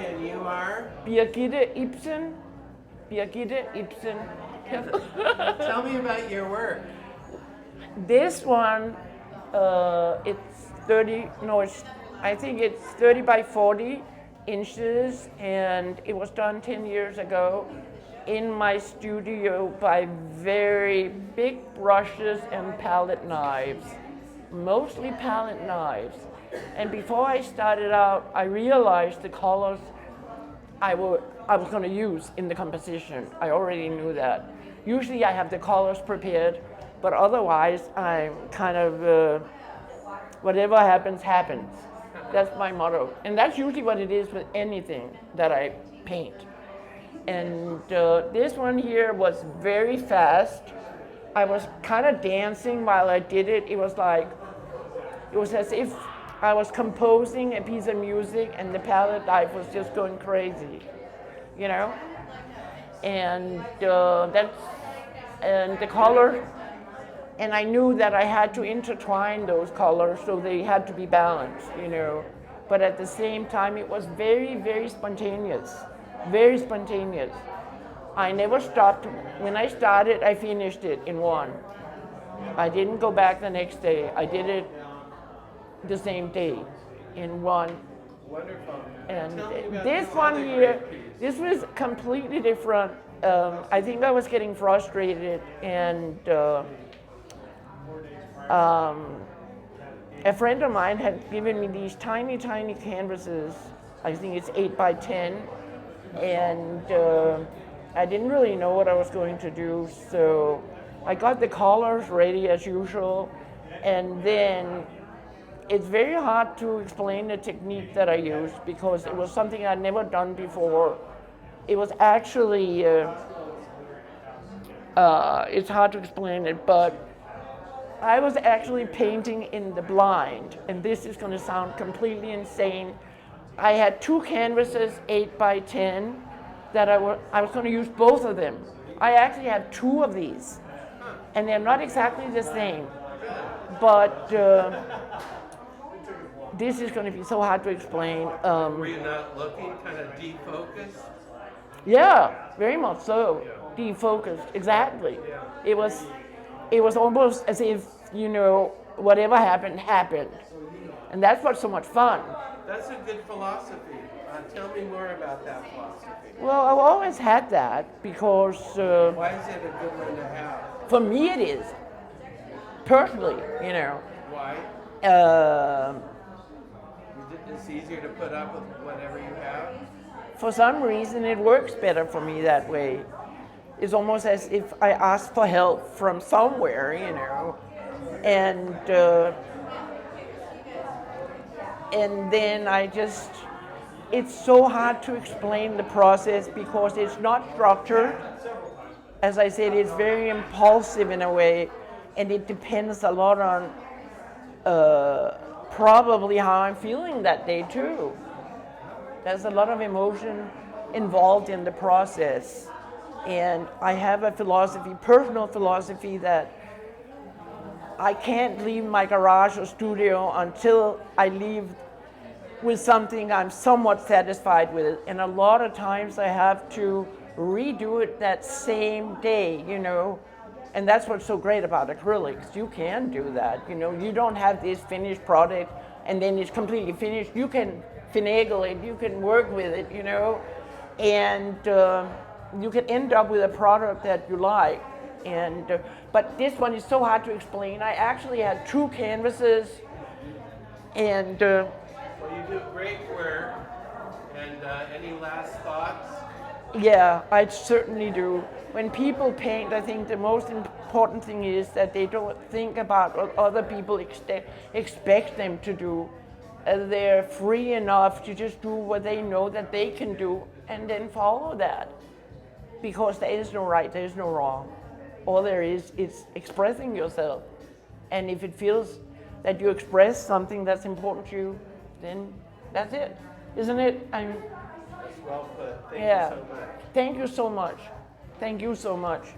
and you are? Birgitte Ibsen. Birgitte Ibsen. Tell me about your work. This one, it's 30, no, I think it's 30 by 40 inches, and it was done 10 years ago in my studio by very big brushes and palette knives, mostly palette knives. And before I started out, I realized the colors I was going to use in the composition. I already knew that. Usually I have the colors prepared, but otherwise I'm kind of, whatever happens, happens. That's my motto. And that's usually what it is with anything that I paint. And this one here was very fast. I was kind of dancing while I did it. It was as if I was composing a piece of music and the palette knife was just going crazy, you know? And and the color, and I knew that I had to intertwine those colors so they had to be balanced, you know? But at the same time, it was very, very spontaneous, very spontaneous. I never stopped. When I started, I finished it in one. I didn't go back the next day. I did it the same day in one. Wonderful. And this one here, this was completely different. I think I was getting frustrated, and a friend of mine had given me these tiny, tiny canvases. I think it's 8 by 10, and I didn't really know what I was going to do, so I got the colors ready as usual, and then it's very hard to explain the technique that I used because it was something I'd never done before. It was actually, it's hard to explain it, but I was actually painting in the blind, and this is going to sound completely insane. I had two canvases, 8 by 10, that I was going to use both of them. I actually have two of these, and they're not exactly the same, but this is going to be so hard to explain. Were you not looking, kind of defocused? Yeah, very much so. Defocused, exactly. It was almost as if, you know, whatever happened, happened. And that's what's so much fun. That's a good philosophy. Tell me more about that philosophy. Well, I've always had that because... Why is it a good one to have? For me it is. Personally, you know. Why? It's easier to put up with whatever you have? For some reason, it works better for me that way. It's almost as if I ask for help from somewhere, you know, and then it's so hard to explain the process because it's not structured. As I said, it's very impulsive in a way, and it depends a lot on probably how I'm feeling that day too. There's a lot of emotion involved in the process. And I have a philosophy, personal philosophy, that I can't leave my garage or studio until I leave with something I'm somewhat satisfied with. And a lot of times I have to redo it that same day, you know. And that's what's so great about acrylics. You can do that, you know. You don't have this finished product and then it's completely finished. You can finagle it, you can work with it, you know, and you can end up with a product that you like. And but this one is so hard to explain. I actually had two canvases, and well, you do great work. And any last thoughts? Yeah, I certainly do. When people paint, I think the most important thing is that they don't think about what other people expect them to do. They're free enough to just do what they know that they can do and then follow that. Because there is no right, there is no wrong. All there is expressing yourself. And if it feels that you express something that's important to you, then that's it, isn't it? That's well put. Thank you so much. Thank you so much. Thank you so much.